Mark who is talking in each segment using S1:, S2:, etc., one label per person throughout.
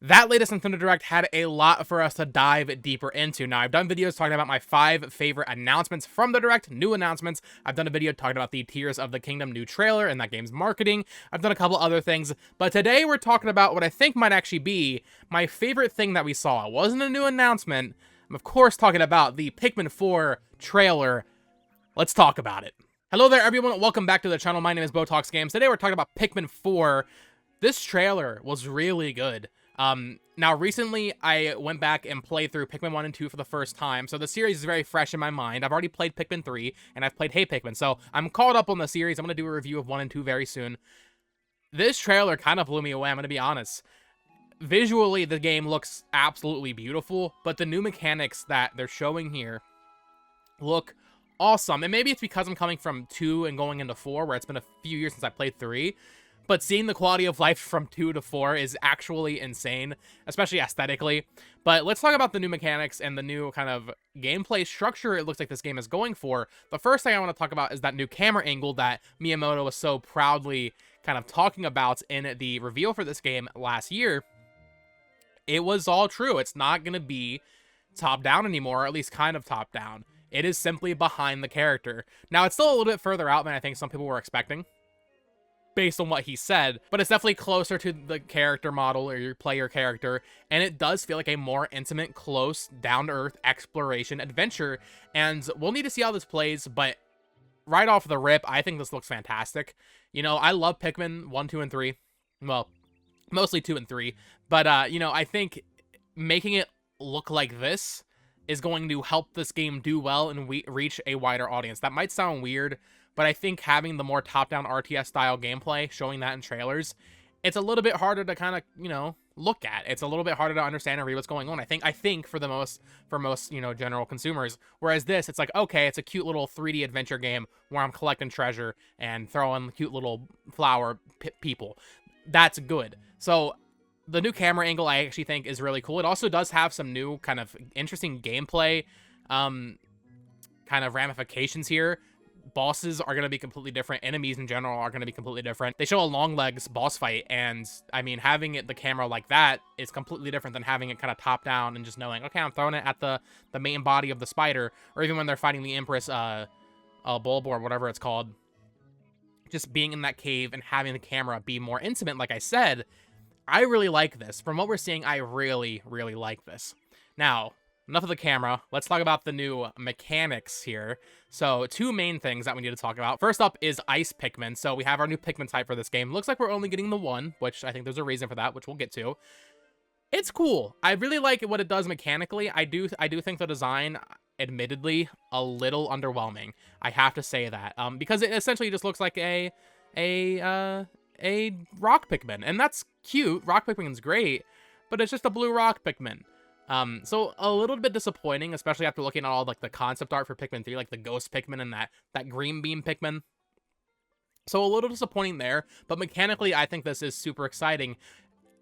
S1: That latest Nintendo Direct had a lot for us to dive deeper into. Now, I've done videos talking about my 5 favorite announcements from the Direct, new announcements. I've done a video talking about the Tears of the Kingdom new trailer and that game's marketing. I've done a couple other things, but today we're talking about what I think might actually be my favorite thing that we saw. It wasn't a new announcement. I'm, of course, talking about the Pikmin 4 trailer. Let's talk about it. Hello there, everyone. Welcome back to the channel. My name is Botox Games. Today we're talking about Pikmin 4. This trailer was really good. Now recently I went back and played through Pikmin 1 and 2 for the first time, so the series is very fresh in my mind. I've already played Pikmin 3, and I've played Hey Pikmin, so I'm caught up on the series. I'm going to do a review of 1 and 2 very soon. This trailer kind of blew me away, I'm going to be honest. Visually, the game looks absolutely beautiful, but the new mechanics that they're showing here look awesome. And maybe it's because I'm coming from 2 and going into 4, where it's been a few years since I played 3. But seeing the quality of life from 2 to 4 is actually insane, especially aesthetically. But let's talk about the new mechanics and the new kind of gameplay structure it looks like this game is going for. The first thing I want to talk about is that new camera angle that Miyamoto was so proudly kind of talking about in the reveal for this game last year. It was all true. It's not going to be top-down anymore, or at least kind of top-down. It is simply behind the character. Now, it's still a little bit further out than I think some people were expecting, based on what he said, but it's definitely closer to the character model or your player character, and it does feel like a more intimate, close, down-to-earth exploration adventure, and we'll need to see how this plays, but right off the rip, I think this looks fantastic. You know, I love Pikmin 1, 2, and 3. Well, mostly 2 and 3, but, you know, I think making it look like this is going to help this game do well and reach a wider audience. That might sound weird, but I think having the more top-down RTS style gameplay, showing that in trailers, it's a little bit harder to kind of, you know, look at. It's a little bit harder to understand and read what's going on. I think for most, you know, general consumers. Whereas this, it's like, okay, it's a cute little 3D adventure game where I'm collecting treasure and throwing cute little flower people. That's good. So the new camera angle I actually think is really cool. It also does have some new kind of interesting gameplay kind of ramifications here. Bosses are going to be completely different. Enemies in general are going to be completely different. They show a long legs boss fight, and I mean, having it the camera like that is completely different than having it kind of top down and just knowing, okay, I'm throwing it at the main body of the spider, or even when they're fighting the Empress bulb or whatever it's called. Just being in that cave and having the camera be more intimate, like I said, I really like this. From what we're seeing, I really, really like this. Now, enough of the camera. Let's talk about the new mechanics here. So, 2 main things that we need to talk about. First up is Ice Pikmin. So, we have our new Pikmin type for this game. Looks like we're only getting the 1, which I think there's a reason for that, which we'll get to. It's cool. I really like what it does mechanically. I do think the design, admittedly, a little underwhelming. I have to say that. Because it essentially just looks like a rock Pikmin. And that's cute. Rock Pikmin's great, but it's just a blue rock Pikmin. So a little bit disappointing, especially after looking at all like the concept art for Pikmin 3, like the ghost Pikmin and that green beam Pikmin. So a little disappointing there, but mechanically I think this is super exciting.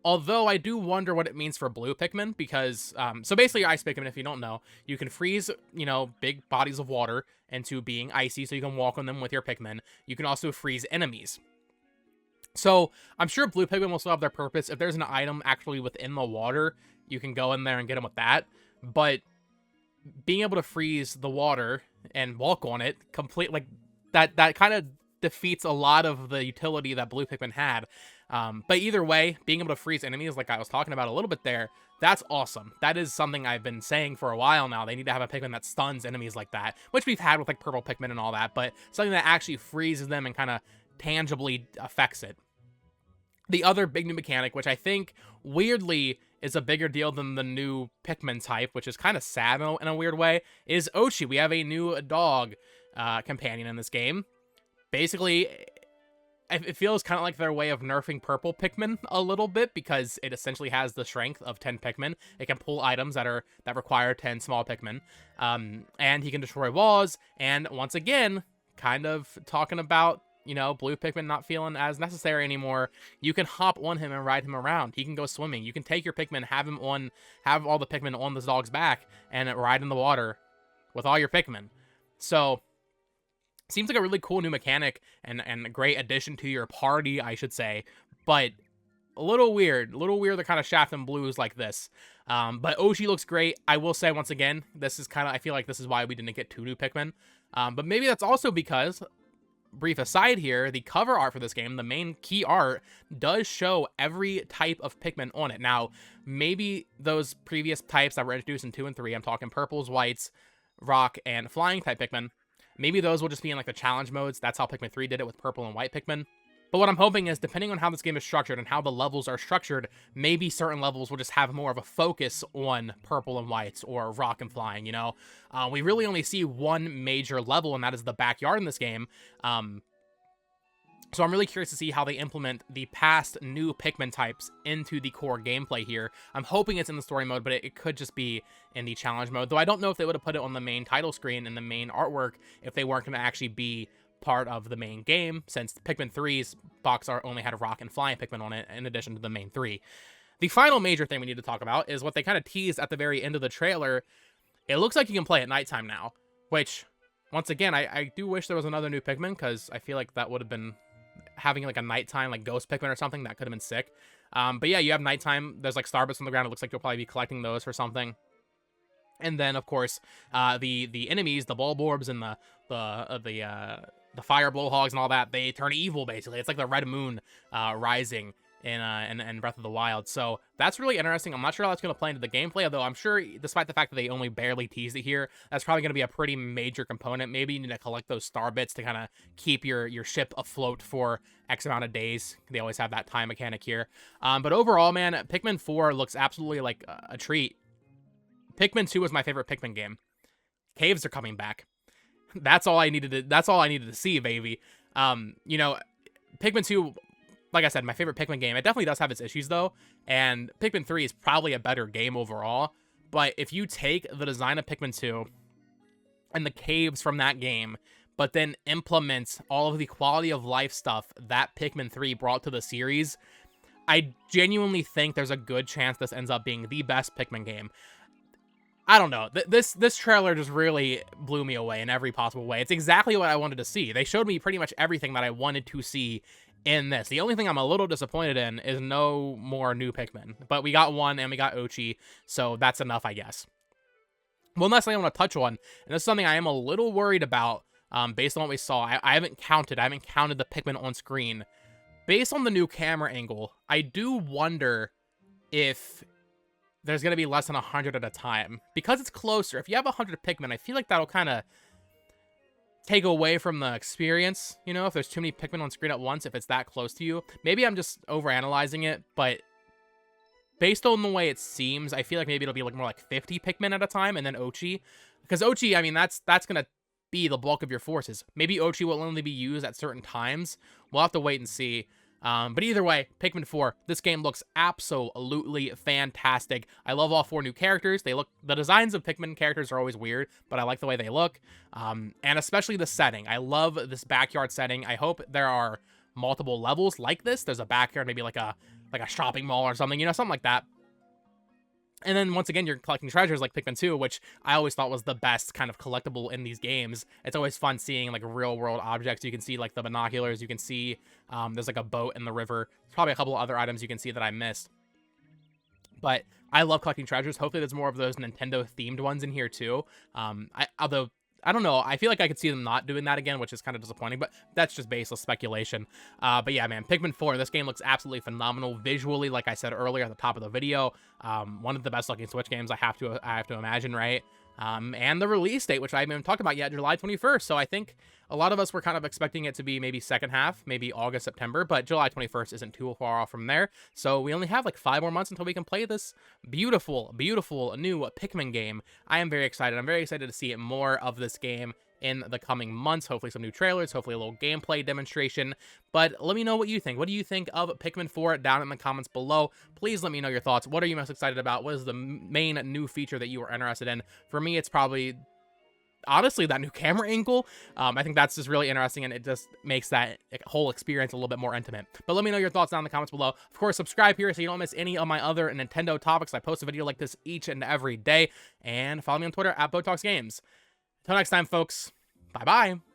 S1: Although I do wonder what it means for blue Pikmin, because, so basically Ice Pikmin, if you don't know, you can freeze, you know, big bodies of water into being icy, so you can walk on them with your Pikmin. You can also freeze enemies. So, I'm sure blue Pikmin will still have their purpose. If there's an item actually within the water, you can go in there and get them with that. But being able to freeze the water and walk on it, like, that kind of defeats a lot of the utility that blue Pikmin had. But either way, being able to freeze enemies, like I was talking about a little bit there, that's awesome. That is something I've been saying for a while now. They need to have a Pikmin that stuns enemies like that, which we've had with, like, purple Pikmin and all that, but something that actually freezes them and kind of tangibly affects it. The other big new mechanic, which I think, weirdly, is a bigger deal than the new Pikmin type, which is kind of sad in a weird way, is Ochi. We have a new dog companion in this game. Basically, it feels kind of like their way of nerfing purple Pikmin a little bit, because it essentially has the strength of 10 Pikmin. It can pull items that require 10 small Pikmin, and he can destroy walls. And once again, kind of talking about, you know, blue Pikmin not feeling as necessary anymore. You can hop on him and ride him around. He can go swimming. You can take your Pikmin, have all the Pikmin on this dog's back, and ride in the water with all your Pikmin. So, seems like a really cool new mechanic and a great addition to your party, I should say. But a little weird. A little weird, the kind of shaft and blues like this. But Ochi looks great. I will say, once again, this is kind of, I feel like this is why we didn't get 2 new Pikmin. But maybe that's also because, brief aside here, the cover art for this game, the main key art, does show every type of Pikmin on it. Now, maybe those previous types that were introduced in 2 and 3, I'm talking purples, whites, rock, and flying type Pikmin, maybe those will just be in like the challenge modes. That's how Pikmin 3 did it with purple and white Pikmin. But what I'm hoping is, depending on how this game is structured and how the levels are structured, maybe certain levels will just have more of a focus on purple and whites or rock and flying, you know? We really only see one major level, and that is the backyard in this game. So I'm really curious to see how they implement the past new Pikmin types into the core gameplay here. I'm hoping it's in the story mode, but it could just be in the challenge mode. Though I don't know if they would have put it on the main title screen and the main artwork if they weren't going to actually be part of the main game, since Pikmin 3's box art only had rock and flying Pikmin on it in addition to the main 3. The final major thing we need to talk about is what they kind of teased at the very end of the trailer. It looks like you can play at nighttime now, which, once again, I do wish there was another new Pikmin, because I feel like that would have been, having like a nighttime like ghost Pikmin or something, that could have been sick. But yeah, you have nighttime. There's like starbits on the ground. It looks like you'll probably be collecting those for something. And then, of course, the enemies, the Bulborbs and the fire blowhogs and all that, they turn evil, basically. It's like the red moon rising in Breath of the Wild. So that's really interesting. I'm not sure how that's going to play into the gameplay, although I'm sure, despite the fact that they only barely teased it here, that's probably going to be a pretty major component. Maybe you need to collect those star bits to kind of keep your ship afloat for X amount of days. They always have that time mechanic here. But overall, man, Pikmin 4 looks absolutely like a treat. Pikmin 2 was my favorite Pikmin game. Caves are coming back. That's all I needed to see, baby. You know, Pikmin 2, like I said, my favorite Pikmin game. It definitely does have its issues, though, and Pikmin 3 is probably a better game overall. But if you take the design of Pikmin 2 and the caves from that game, but then implement all of the quality of life stuff that Pikmin 3 brought to the series, I genuinely think there's a good chance this ends up being the best Pikmin game. I don't know. This trailer just really blew me away in every possible way. It's exactly what I wanted to see. They showed me pretty much everything that I wanted to see in this. The only thing I'm a little disappointed in is no more new Pikmin. But we got one, and we got Ochi, so that's enough, I guess. One last thing I want to touch on, and this is something I am a little worried about, based on what we saw. I haven't counted the Pikmin on screen. Based on the new camera angle, I do wonder if there's going to be less than 100 at a time. Because it's closer, if you have 100 Pikmin, I feel like that'll kind of take away from the experience, you know, if there's too many Pikmin on screen at once, if it's that close to you. Maybe I'm just overanalyzing it, but based on the way it seems, I feel like maybe it'll be like more like 50 Pikmin at a time, and then Ochi. Because Ochi, I mean, that's going to be the bulk of your forces. Maybe Ochi will only be used at certain times. We'll have to wait and see. But either way, Pikmin 4, this game looks absolutely fantastic. I love all 4 new characters. The designs of Pikmin characters are always weird, but I like the way they look. And especially the setting. I love this backyard setting. I hope there are multiple levels like this. There's a backyard, maybe like a shopping mall or something, you know, something like that. And then, once again, you're collecting treasures like Pikmin 2, which I always thought was the best kind of collectible in these games. It's always fun seeing, like, real-world objects. You can see, like, the binoculars. You can see there's, like, a boat in the river. There's probably a couple other items you can see that I missed. But I love collecting treasures. Hopefully there's more of those Nintendo-themed ones in here, too. Although, I don't know. I feel like I could see them not doing that again, which is kind of disappointing, but that's just baseless speculation. But yeah, man, Pikmin 4, this game looks absolutely phenomenal visually, like I said earlier at the top of the video. One of the best looking Switch games I have to imagine, right? And the release date, which I haven't even talked about yet, July 21st. So I think a lot of us were kind of expecting it to be maybe second half, maybe August, September, but July 21st isn't too far off from there. So we only have like 5 more months until we can play this beautiful, beautiful new Pikmin game. I am very excited. I'm very excited to see more of this game in the coming months. Hopefully some new trailers, hopefully a little gameplay demonstration. But let me know what you think. What do you think of Pikmin 4 down in the comments below? Please let me know your thoughts. What are you most excited about? What is the main new feature that you are interested in? For me, it's probably, honestly, that new camera angle. I think that's just really interesting, and it just makes that whole experience a little bit more intimate. But let me know your thoughts down in the comments below. Of course, subscribe here so you don't miss any of my other Nintendo topics. I post a video like this each and every day. And follow me on Twitter at BotoxGames. Until next time, folks. Bye-bye.